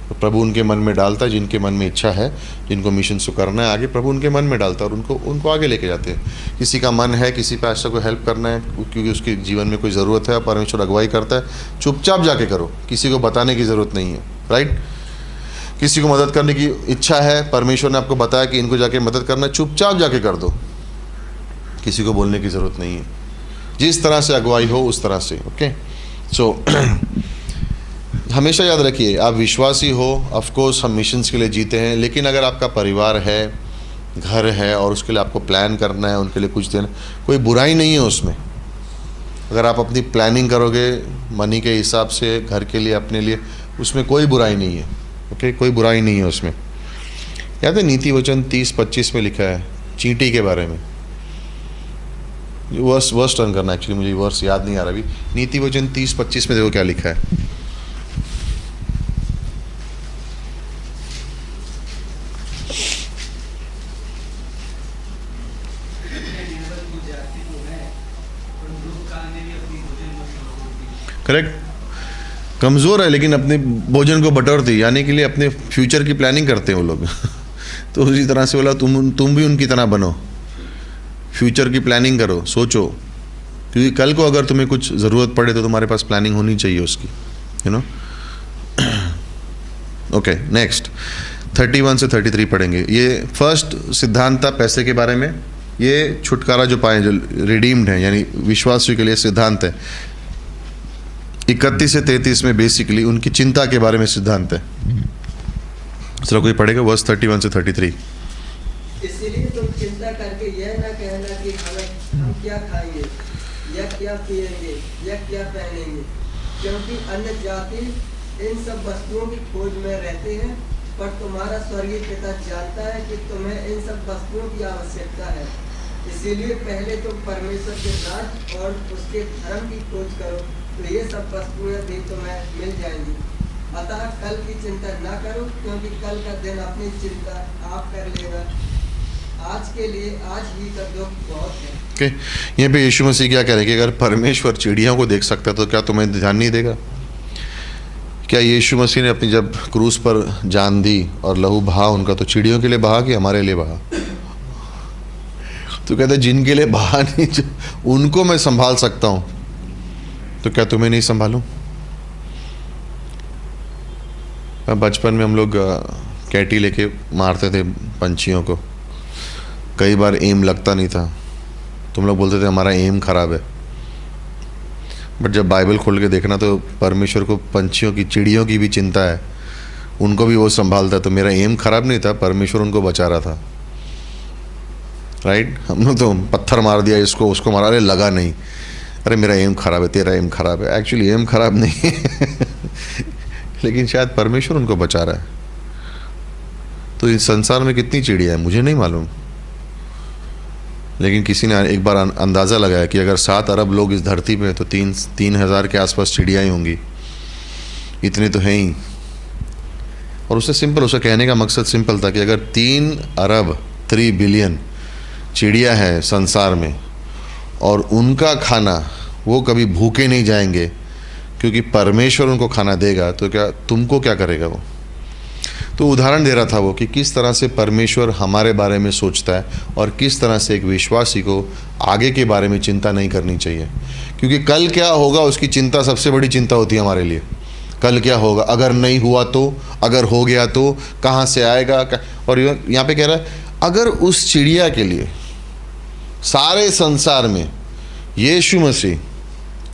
तो प्रभु उनके मन में डालता है, जिनके मन में इच्छा है, जिनको मिशन से करना है आगे, प्रभु उनके मन में डालता है और उनको आगे लेके जाते हैं। किसी का मन है किसी पास्टर को हेल्प करना है क्योंकि उसके जीवन में कोई ज़रूरत है, परमेश्वर अगुवाई करता है, चुपचाप जाके करो, किसी को बताने की ज़रूरत नहीं है, राइट। किसी को मदद करने की इच्छा है, परमेश्वर ने आपको बताया कि इनको जाके मदद करना है, चुपचाप जाके कर दो, किसी को बोलने की ज़रूरत नहीं है। जिस तरह से अगुवाई हो उस तरह से, ओके। सो हमेशा याद रखिए, आप विश्वासी हो, ऑफ कोर्स हम मिशंस के लिए जीते हैं, लेकिन अगर आपका परिवार है, घर है और उसके लिए आपको प्लान करना है, उनके लिए कुछ देना, कोई बुराई नहीं है उसमें। अगर आप अपनी प्लानिंग करोगे मनी के हिसाब से घर के लिए, अपने लिए, उसमें कोई बुराई नहीं है, ओके, कोई बुराई नहीं है उसमें। याद है नीति वचन 30-25 में लिखा है चींटी के बारे में। वर्स टर्न करना, एक्चुअली मुझे वर्स याद नहीं आ रहा अभी। नीति वचन 30-25 में देखो क्या लिखा है। करेक्ट, कमज़ोर है लेकिन अपने भोजन को बटोरती, यानी के लिए अपने फ्यूचर की प्लानिंग करते हैं वो लोग। तो उसी तरह से बोला तुम भी उनकी तरह बनो, फ्यूचर की प्लानिंग करो, सोचो, क्योंकि कल को अगर तुम्हें कुछ ज़रूरत पड़े तो तुम्हारे पास प्लानिंग होनी चाहिए उसकी, यू नो। ओके, नेक्स्ट 31 से 33 पढ़ेंगे। ये फर्स्ट सिद्धांत था पैसे के बारे में। ये छुटकारा जो पाए, जो रिडीम्ड है, यानी विश्वासियों के लिए सिद्धांत है। 31 से 33 में बेसिकली उनकी चिंता के बारे में सिद्धांत है। चलो कोई पढ़ेगा वर्स 31 से 33। इसीलिए तुम चिंता करके यह न कहना कि हम क्या खाएंगे या क्या पिएंगे या क्या पहनेंगे, क्योंकि अन्य जाति इन सब वस्तुओं की खोज में रहते हैं, पर तुम्हारा स्वर्गीय पिता जानता है कि तुम्हें इन सब वस्तुओं की आवश्यकता है। इसीलिए पहले तुम परमेश्वर के राज और उसके धर्म की खोज करो, तो ये सब वस्तुएं भी तुम्हें मिल जाएंगी। अतः कल की चिंता ना करो, क्योंकि कल का दिन अपनी चिंता आप कर लेगा। आज के लिए आज ही का दुख बहुत है। ओके, यहाँ पे यीशु मसीह क्या कह रहे हैं कि अगर परमेश्वर चिड़ियों को देख सकता है तो क्या तुम्हें ध्यान नहीं देगा? क्या यीशु मसीह ने अपनी जब क्रूस पर जान दी और लहू बहा उनका, तो चिड़ियों के लिए बहा कि हमारे लिए बहा? तो कहते जिनके लिए बहा नहीं, उनको मैं संभाल सकता हूँ, तो क्या तुम्हें नहीं संभालूं? बचपन में हम लोग कैटी लेके मारते थे पंछियों को, कई बार एम लगता नहीं था, तुम लोग बोलते थे हमारा एम खराब है। बट जब बाइबल खोल के देखना तो परमेश्वर को पंछियों की, चिड़ियों की भी चिंता है, उनको भी वो संभालता है। तो मेरा एम खराब नहीं था, परमेश्वर उनको बचा रहा था, राइट। हम लोग तो पत्थर मार दिया, इसको उसको मारा, अरे लगा नहीं, अरे मेरा एम खराब है, तेरा एम खराब है। एक्चुअली एम खराब नहीं है लेकिन शायद परमेश्वर उनको बचा रहा है। तो इस संसार में कितनी चिड़िया है मुझे नहीं मालूम, लेकिन किसी ने एक बार अंदाज़ा लगाया कि अगर 7 अरब लोग इस धरती पे हैं तो 3,000 के आसपास चिड़ियाँ होंगी, इतने तो हैं ही। और उससे सिंपल, उसका कहने का मकसद सिंपल था कि अगर 3 अरब 3 बिलियन चिड़िया है संसार में और उनका खाना, वो कभी भूखे नहीं जाएंगे क्योंकि परमेश्वर उनको खाना देगा, तो क्या तुमको क्या करेगा वो? तो उदाहरण दे रहा था वो कि किस तरह से परमेश्वर हमारे बारे में सोचता है और किस तरह से एक विश्वासी को आगे के बारे में चिंता नहीं करनी चाहिए, क्योंकि कल क्या होगा उसकी चिंता सबसे बड़ी चिंता होती है हमारे लिए। कल क्या होगा, अगर नहीं हुआ तो, अगर हो गया तो, कहाँ से आएगा। और यहाँ पे कह रहा है अगर उस चिड़िया के लिए सारे संसार में यीशु मसीह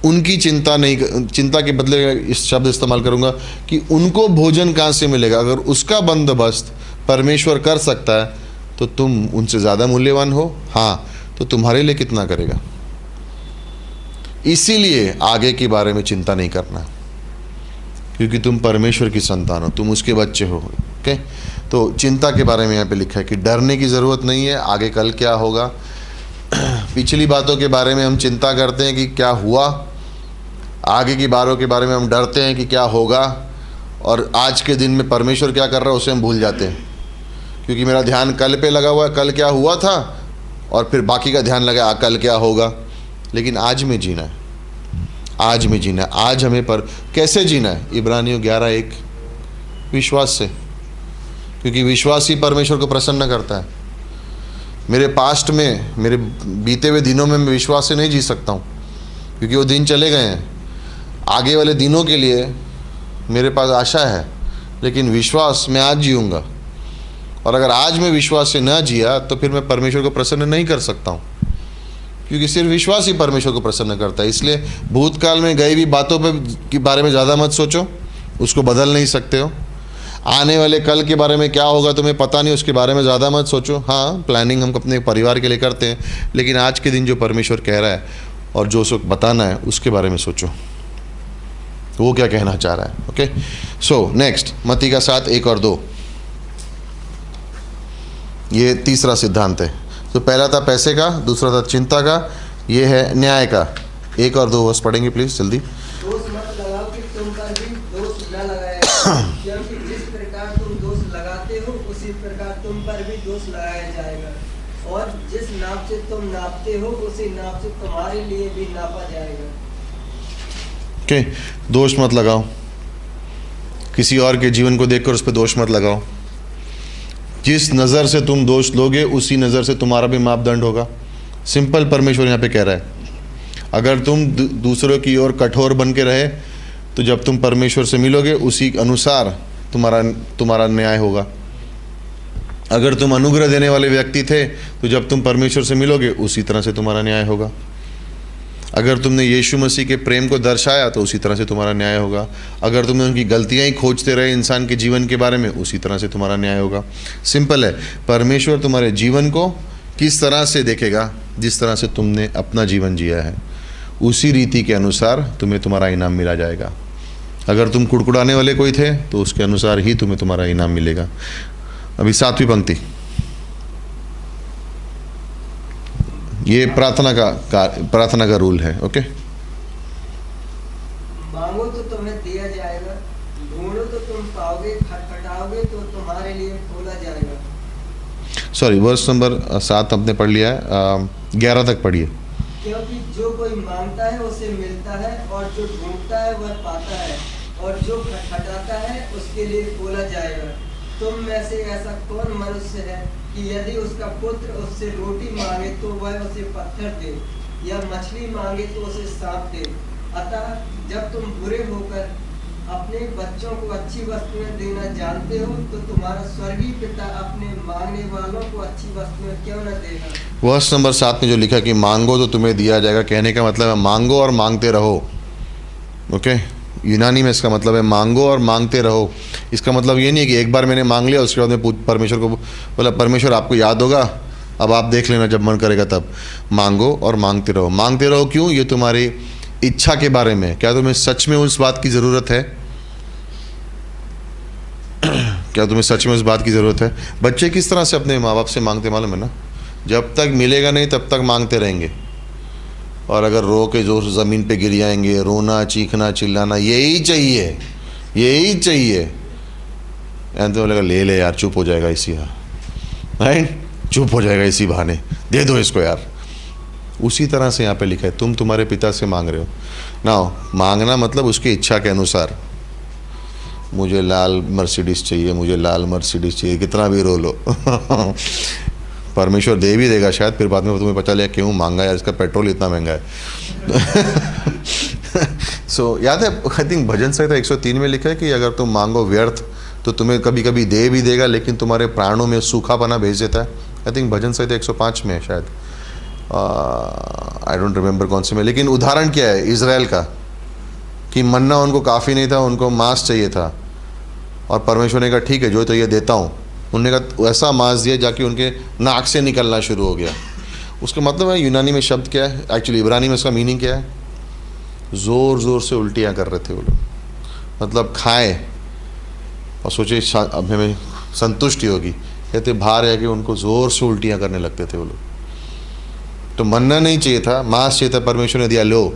उनकी चिंता नहीं, चिंता के बदले इस शब्द इस्तेमाल करूंगा कि उनको भोजन कहाँ से मिलेगा, अगर उसका बंदोबस्त परमेश्वर कर सकता है तो तुम उनसे ज़्यादा मूल्यवान हो। हाँ, तो तुम्हारे लिए कितना करेगा? इसीलिए आगे के बारे में चिंता नहीं करना, क्योंकि तुम परमेश्वर की संतान हो, तुम उसके बच्चे हो। ओके, तो चिंता के बारे में यहाँ पे लिखा है कि डरने की ज़रूरत नहीं है, आगे कल क्या होगा। पिछली बातों के बारे में हम चिंता करते हैं कि क्या हुआ, आगे की बातों के बारे में हम डरते हैं कि क्या होगा, और आज के दिन में परमेश्वर क्या कर रहा है उसे हम भूल जाते हैं, क्योंकि मेरा ध्यान कल पे लगा हुआ है, कल क्या हुआ था, और फिर बाकी का ध्यान लगा कल क्या होगा। लेकिन आज में जीना है, आज में जीना है। आज हमें पर कैसे जीना है? इब्रानियों 11:1 विश्वास से, क्योंकि विश्वास ही परमेश्वर को प्रसन्न करता है। मेरे पास्ट में, मेरे बीते हुए दिनों में मैं विश्वास से नहीं जी सकता हूँ, क्योंकि वो दिन चले गए हैं। आगे वाले दिनों के लिए मेरे पास आशा है, लेकिन विश्वास मैं आज जीऊँगा। और अगर आज मैं विश्वास से ना जिया तो फिर मैं परमेश्वर को प्रसन्न नहीं कर सकता हूँ, क्योंकि सिर्फ विश्वास ही परमेश्वर को प्रसन्न करता है। इसलिए भूतकाल में गई हुई बातों के बारे में ज़्यादा मत सोचो, उसको बदल नहीं सकते हो। आने वाले कल के बारे में क्या होगा तुम्हें पता नहीं, उसके बारे में ज़्यादा मत सोचो। हाँ, प्लानिंग हम अपने परिवार के लिए करते हैं, लेकिन आज के दिन जो परमेश्वर कह रहा है और जो उसको बताना है उसके बारे में सोचो, तो वो क्या कहना चाह रहा है। ओके, सो नेक्स्ट, मत्ती का 7, 1 और 2, ये तीसरा सिद्धांत है। तो पहला था पैसे का, दूसरा था चिंता का, ये है न्याय का। 1 और 2 वर्ष पढ़ेंगे प्लीज जल्दी। दोष मत लगाओ कि तुम पर भी दोष न लगाया, क्योंकि जिस प्रकार तुम दोष लगाते हो उसी प्रकार तुम पर भी दोष लगाया जाएगा, और जिस नाप से तुम नापते हो उसी नाप से तुम्हारे लिए भी नापा जाएगा। ओके, दोष मत लगाओ, किसी और के जीवन को देखकर उस पर दोष मत लगाओ। जिस नज़र से तुम दोष लोगे उसी नज़र से तुम्हारा भी मापदंड होगा। सिंपल परमेश्वर यहाँ पे कह रहा है। अगर तुम दूसरों की ओर कठोर बन के रहे तो जब तुम परमेश्वर से मिलोगे उसी अनुसार तुम्हारा न्याय होगा। अगर तुम अनुग्रह देने वाले व्यक्ति थे तो जब तुम परमेश्वर से मिलोगे उसी तरह से तुम्हारा न्याय होगा। अगर तुमने यीशु मसीह के प्रेम को दर्शाया तो उसी तरह से तुम्हारा न्याय होगा। अगर तुमने उनकी गलतियां ही खोजते रहे इंसान के जीवन के बारे में, उसी तरह से तुम्हारा न्याय होगा। सिंपल है, परमेश्वर तुम्हारे जीवन को किस तरह से देखेगा, जिस तरह से तुमने अपना जीवन जिया है उसी रीति के अनुसार तुम्हें तुम्हारा इनाम मिला जाएगा। अगर तुम कुड़कुड़ाने वाले कोई थे तो उसके अनुसार ही तुम्हें तुम्हारा इनाम मिलेगा। अभी 7वीं पंक्ति, ये प्रार्थना का रूल है। ओके, मांगो तो तुम्हें दिया जाएगा, ढूंढो तो तुम पाओगे, खटखटाओगे तो तुम्हारे लिए खोला जाएगा। सॉरी, वर्स नंबर 7 आपने पढ़ लिया है, 11 तक पढ़िए। क्योंकि जो कोई मांगता है उसे मिलता है, और जो ढूंढता है वह पाता है, और जो खटखटाता है उसके लिए खोला जाएगा। तुम में से ऐसा कौन मनुष्य है कि यदि उसका पुत्र उससे रोटी मांगे तो वह उसे पत्थर दे, या मछली मांगे तो उसे सांप दे? अतः जब तुम बुरे होकर अपने बच्चों को अच्छी वस्तुएं देना जानते हो तो तुम्हारा स्वर्गीय पिता अपने मांगने वालों को अच्छी वस्तुएं क्यों न देगा। वर्स नंबर 7 में जो लिखा कि मांगो तो तुम्हें दिया जाएगा, कहने का मतलब है मांगो और मांगते रहो। ओके, यूनानी में इसका मतलब है मांगो और मांगते रहो। इसका मतलब ये नहीं है कि एक बार मैंने मांग लिया उसके बाद में परमेश्वर को बोला परमेश्वर आपको याद होगा, अब आप देख लेना जब मन करेगा तब। मांगो और मांगते रहो। मांगते रहो क्यों? ये तुम्हारी इच्छा के बारे में। क्या तुम्हें सच में उस बात की ज़रूरत है? क्या तुम्हें सच में उस बात की ज़रूरत है? बच्चे किस तरह से अपने माँ बाप से मांगते मालूम है ना? जब तक मिलेगा नहीं तब तक मांगते रहेंगे, और अगर रो के जोर से ज़मीन पे गिर जाएंगे, रोना चीखना चिल्लाना, यही चाहिए यही चाहिए, एंड तो बोलेगा ले ले यार, चुप हो जाएगा इसी, राइट, चुप हो जाएगा इसी बहाने, दे दो इसको यार। उसी तरह से यहाँ पे लिखा है तुम तुम्हारे पिता से मांग रहे हो ना। मांगना मतलब उसकी इच्छा के अनुसार। मुझे लाल मर्सिडीज चाहिए, मुझे लाल मर्सिडीज चाहिए, कितना भी रो लो परमेश्वर दे भी देगा शायद, फिर बाद में तुम्हें पता चलेगा क्यों मांगा यार, इसका पेट्रोल इतना महंगा है सो याद है, आई थिंक भजन संहिता 103 में लिखा है कि अगर तुम मांगो व्यर्थ तो तुम्हें कभी कभी दे भी देगा, लेकिन तुम्हारे प्राणों में सूखापना भेज देता है। आई थिंक भजन संहिता 105 में है शायद, आई डोंट रिमेंबर कौन से में। लेकिन उदाहरण क्या है इज़राइल का, कि मन्ना उनको काफ़ी नहीं था, उनको मांस चाहिए था, और परमेश्वर ने कहा ठीक है जो तो ये देता हूँ। उन्होंने कहा ऐसा मांस दिया जाके उनके नाक से निकलना शुरू हो गया। उसका मतलब है, यूनानी में शब्द क्या है, एक्चुअली इब्रानी में इसका मीनिंग क्या है? ज़ोर ज़ोर से उल्टियाँ कर रहे थे वो लोग, मतलब खाए और सोचे अब हमें संतुष्टि होगी, कहते बाहर है कि उनको ज़ोर से उल्टियाँ करने लगते थे वो लोग। तो मन्ना नहीं चाहिए था, मांस चाहिए था, परमेश्वर ने दिया, लो।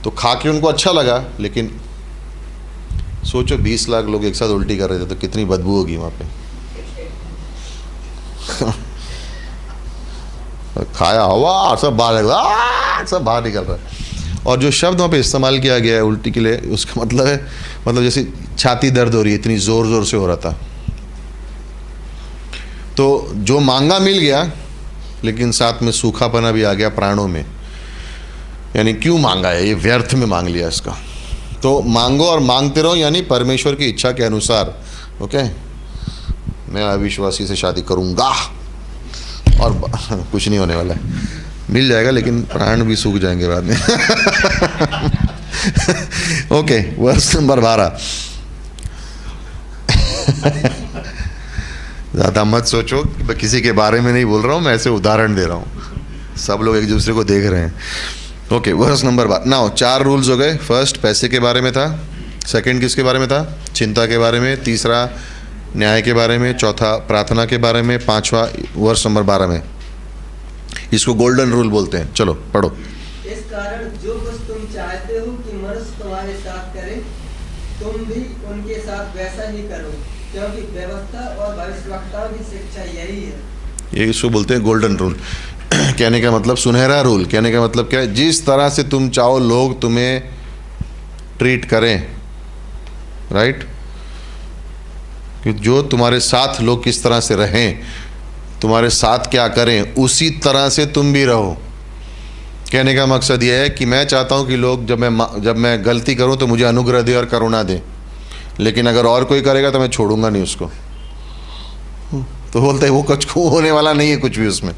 तो खा के उनको अच्छा लगा, लेकिन सोचो 20 लाख लोग एक साथ उल्टी कर रहे थे तो कितनी बदबू होगी वहाँ पे खाया हवा सब बाहर निकल रहा है। और जो शब्द वहाँ पे इस्तेमाल किया गया है उल्टी के लिए, उसका मतलब है, मतलब जैसे छाती दर्द हो रही है, इतनी ज़ोर ज़ोर से हो रहा था। तो जो मांगा मिल गया, लेकिन साथ में सूखापना भी आ गया प्राणों में। यानी क्यों मांगा है, ये व्यर्थ में मांग लिया इसका। तो मांगो और मांगते रहो, यानी परमेश्वर की इच्छा के अनुसार। ओके, मैं अविश्वासी से शादी करूँगा और कुछ नहीं होने वाला है, मिल जाएगा लेकिन प्राण भी सूख जाएंगे बाद में। ओके, वर्ष नंबर 12। ज़्यादा मत सोचो, मैं किसी के बारे में नहीं बोल रहा हूँ, मैं ऐसे उदाहरण दे रहा हूँ, सब लोग एक दूसरे को देख रहे हैं। ओके, वर्ष नंबर 12। नाउ 4 रूल्स हो गए। फर्स्ट पैसे के बारे में था, सेकंड किसके बारे में था, चिंता के बारे में, तीसरा न्याय के बारे में, चौथा प्रार्थना के बारे में, पांचवा वर्ष नंबर 12 में। इसको गोल्डन रूल बोलते हैं। चलो पढ़ो। इस कारण जो कुछ तुम चाहते हो कि मनुष्य तुम्हारे साथ करे, तुम भी उनके साथ वैसा ही करो, क्योंकि व्यवस्था और भविष्यवक्ताओं की शिक्षा यही है। ये इसको बोलते हैं गोल्डन रूल। कहने का मतलब सुनहरा रूल। कहने का मतलब क्या है, जिस तरह से तुम चाहो लोग तुम्हें ट्रीट करें, राइट, कि जो तुम्हारे साथ लोग किस तरह से रहें, तुम्हारे साथ क्या करें, उसी तरह से तुम भी रहो। कहने का मकसद यह है कि मैं चाहता हूं कि लोग जब मैं गलती करूं तो मुझे अनुग्रह दे और करुणा दे, लेकिन अगर और कोई करेगा तो मैं छोड़ूंगा नहीं उसको। तो बोलते हैं वो कुछ होने वाला नहीं है कुछ भी उसमें।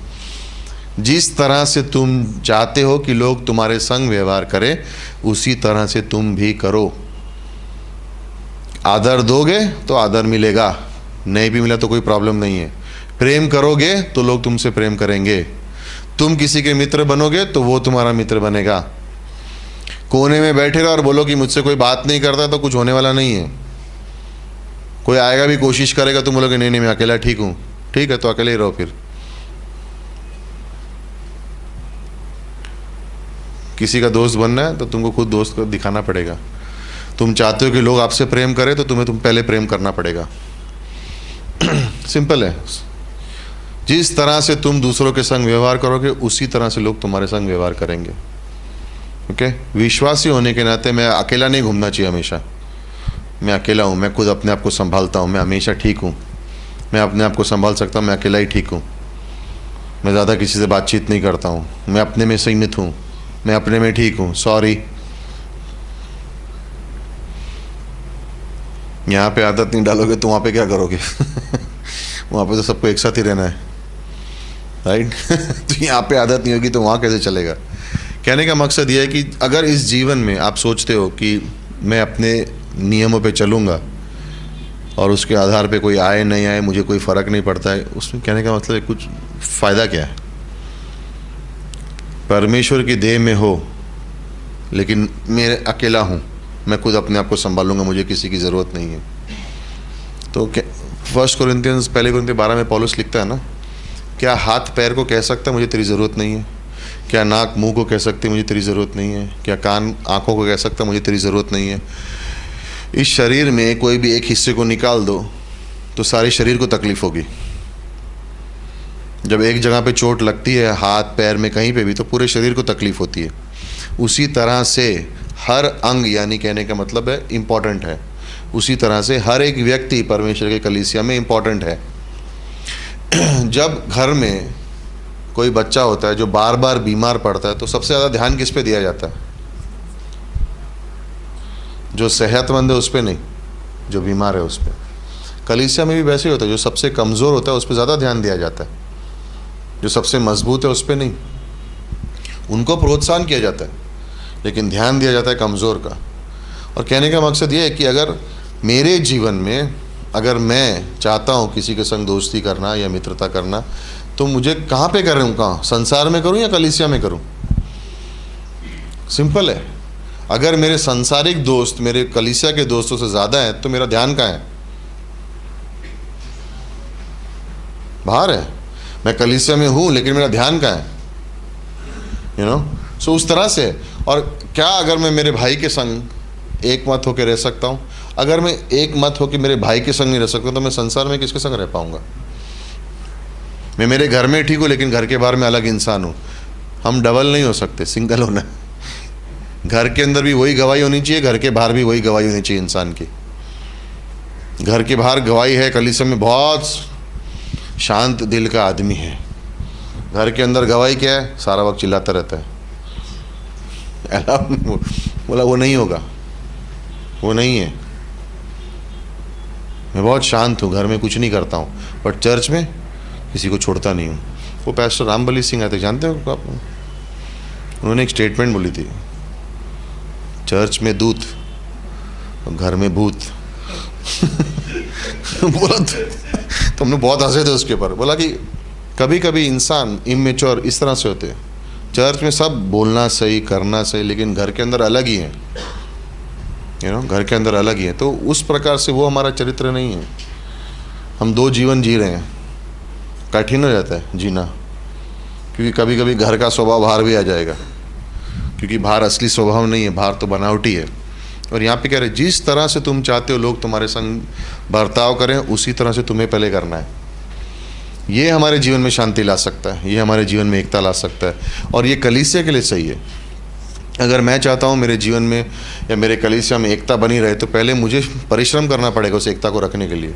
जिस तरह से तुम चाहते हो कि लोग तुम्हारे संग व्यवहार करें, उसी तरह से तुम भी करो। आदर दोगे तो आदर मिलेगा, नहीं भी मिला तो कोई प्रॉब्लम नहीं है। प्रेम करोगे तो लोग तुमसे प्रेम करेंगे। तुम किसी के मित्र बनोगे तो वो तुम्हारा मित्र बनेगा। कोने में बैठे रहो और बोलो कि मुझसे कोई बात नहीं करता, तो कुछ होने वाला नहीं है। कोई आएगा भी कोशिश करेगा, तुम बोलोगे नहीं मैं अकेला ठीक हूँ। ठीक है, तो अकेले ही रहो। फिर किसी का दोस्त बनना है तो तुमको खुद दोस्त को दिखाना पड़ेगा। तुम चाहते हो कि लोग आपसे प्रेम करें तो तुम पहले प्रेम करना पड़ेगा। सिंपल है। जिस तरह से तुम दूसरों के संग व्यवहार करोगे, उसी तरह से लोग तुम्हारे संग व्यवहार करेंगे। ओके, विश्वासी होने के नाते मैं अकेला नहीं घूमना चाहिए हमेशा। मैं अकेला हूँ, मैं खुद अपने आप को संभालता हूँ, मैं हमेशा ठीक हूँ, मैं अपने आप को संभाल सकता हूँ, मैं अकेला ही ठीक हूँ, मैं ज़्यादा किसी से बातचीत नहीं करता हूँ, मैं अपने में सीमित हूँ, मैं अपने में ठीक हूँ, सॉरी। यहाँ पे आदत नहीं डालोगे तो वहाँ पे क्या करोगे? वहाँ पे तो सबको एक साथ ही रहना है, राइट? तो यहाँ पे आदत नहीं होगी तो वहाँ कैसे चलेगा? कहने का मकसद ये है कि अगर इस जीवन में आप सोचते हो कि मैं अपने नियमों पे चलूँगा और उसके आधार पे कोई आए नहीं आए मुझे कोई फ़र्क नहीं पड़ता है, उसमें कहने का मतलब है कुछ फ़ायदा क्या है? परमेश्वर की देह में हो, लेकिन मैं अकेला हूँ, मैं खुद अपने आप को संभालूंगा, मुझे किसी की ज़रूरत नहीं है। तो फर्स्ट कोरिन्थियंस 1 कोरिन्थियंस 12 में पौलुस लिखता है ना, क्या हाथ पैर को कह सकता है मुझे तेरी ज़रूरत नहीं है? क्या नाक मुंह को कह सकती मुझे तेरी ज़रूरत नहीं है? क्या कान आँखों को कह सकता मुझे तेरी ज़रूरत नहीं है? इस शरीर में कोई भी एक हिस्से को निकाल दो तो सारे शरीर को तकलीफ़ होगी। जब एक जगह पे चोट लगती है, हाथ पैर में कहीं पे भी, तो पूरे शरीर को तकलीफ़ होती है। उसी तरह से हर अंग, यानी कहने का मतलब है इम्पॉर्टेंट है। उसी तरह से हर एक व्यक्ति परमेश्वर के कलीसिया में इम्पॉर्टेंट है। जब घर में कोई बच्चा होता है जो बार बार बीमार पड़ता है, तो सबसे ज़्यादा ध्यान किस पे दिया जाता है? जो सेहतमंद है उस पर नहीं, जो बीमार है उस पर। कलीसिया में भी वैसे ही होता है, जो सबसे कमज़ोर होता है उस पर ज़्यादा ध्यान दिया जाता है, जो सबसे मजबूत है उस पर नहीं। उनको प्रोत्साहन किया जाता है लेकिन ध्यान दिया जाता है कमज़ोर का। और कहने का मकसद ये है कि अगर मेरे जीवन में, अगर मैं चाहता हूँ किसी के संग दोस्ती करना या मित्रता करना, तो मुझे कहाँ पे कर रहा हूँ? कहाँ? संसार में करूँ या कलीसिया में करूँ? सिंपल है। अगर मेरे सांसारिक दोस्त मेरे कलीसिया के दोस्तों से ज़्यादा हैं तो मेरा ध्यान कहाँ है? बाहर है। मैं कलीसिया में हूँ लेकिन मेरा ध्यान कहाँ है? यू नो, सो उस तरह से। और क्या अगर मैं मेरे भाई के संग एक मत होकर रह सकता हूँ? अगर मैं एक मत होकर मेरे भाई के संग नहीं रह सकता तो मैं संसार में किसके संग रह पाऊँगा? मैं मेरे घर में ठीक हूँ लेकिन घर के बाहर में अलग इंसान हूँ। हम डबल नहीं हो सकते, सिंगल होना है। घर के अंदर भी वही गवाही होनी चाहिए, घर के बाहर भी वही गवाही होनी चाहिए इंसान की। घर के बाहर गवाही है कलीसिया में बहुत शांत दिल का आदमी है, घर के अंदर गवाही क्या है, सारा वक्त चिल्लाता रहता है। बोला वो नहीं होगा, वो नहीं है। मैं बहुत शांत हूँ, घर में कुछ नहीं करता हूँ, बट चर्च में किसी को छोड़ता नहीं हूँ। वो पैस्टर रामबली सिंह आते, जानते हो आप? उन्होंने एक स्टेटमेंट बोली थी, चर्च में दूत घर में भूत। बोला तो हमने बहुत हंसे थे उसके ऊपर। बोला कि कभी कभी इंसान इमेच्योर इस तरह से होते हैं, चर्च में सब बोलना सही करना सही, लेकिन घर के अंदर अलग ही है, घर के अंदर अलग ही है। तो उस प्रकार से वो हमारा चरित्र नहीं है। हम दो जीवन जी रहे हैं, कठिन हो जाता है जीना, क्योंकि कभी कभी घर का स्वभाव बाहर भी आ जाएगा, क्योंकि बाहर असली स्वभाव नहीं है, बाहर तो बनावटी है। और यहाँ पे कह रहे जिस तरह से तुम चाहते हो लोग तुम्हारे संग बर्ताव करें, उसी तरह से तुम्हें पहले करना है। ये हमारे जीवन में शांति ला सकता है, ये हमारे जीवन में एकता ला सकता है, और ये कलीसिया के लिए सही है। अगर मैं चाहता हूँ मेरे जीवन में या मेरे कलीसिया में एकता बनी रहे, तो पहले मुझे परिश्रम करना पड़ेगा उस एकता को रखने के लिए।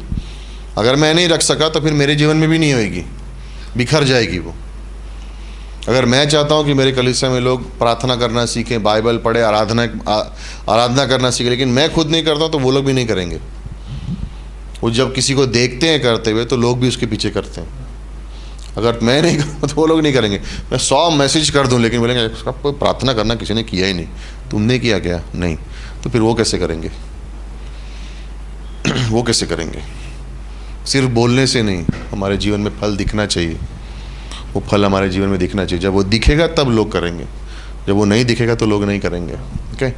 अगर मैं नहीं रख सका तो फिर मेरे जीवन में भी नहीं होएगी, बिखर जाएगी वो। अगर मैं चाहता हूँ कि मेरे कलीसिया में लोग प्रार्थना करना सीखें, बाइबल पढ़े, आराधना करना सीखें, लेकिन मैं खुद नहीं करता तो वो लोग भी नहीं करेंगे। वो जब किसी को देखते हैं करते हुए तो लोग भी उसके पीछे करते हैं। अगर मैं नहीं करता तो वो लोग नहीं करेंगे। मैं 100 मैसेज कर दूं लेकिन बोलेंगे कोई प्रार्थना करना किसी ने किया ही नहीं, तुमने किया क्या? नहीं। तो फिर वो कैसे करेंगे? वो कैसे करेंगे? सिर्फ बोलने से नहीं, हमारे जीवन में फल दिखना चाहिए। वो फल हमारे जीवन में दिखना चाहिए। जब वो दिखेगा तब लोग करेंगे, जब वो नहीं दिखेगा तो लोग नहीं करेंगे। ओके,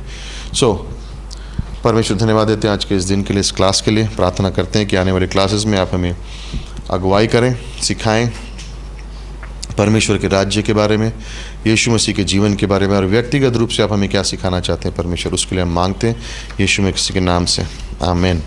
सो परमेश्वर धन्यवाद देते हैं आज के इस दिन के लिए, इस क्लास के लिए। प्रार्थना करते हैं कि आने वाले क्लासेस में आप हमें अगुवाई करें, सिखाएं परमेश्वर के राज्य के बारे में, यीशु मसीह के जीवन के बारे में, और व्यक्तिगत रूप से आप हमें क्या सिखाना चाहते हैं परमेश्वर, उसके लिए हम मांगते हैं यीशु मसीह के नाम से, आमीन।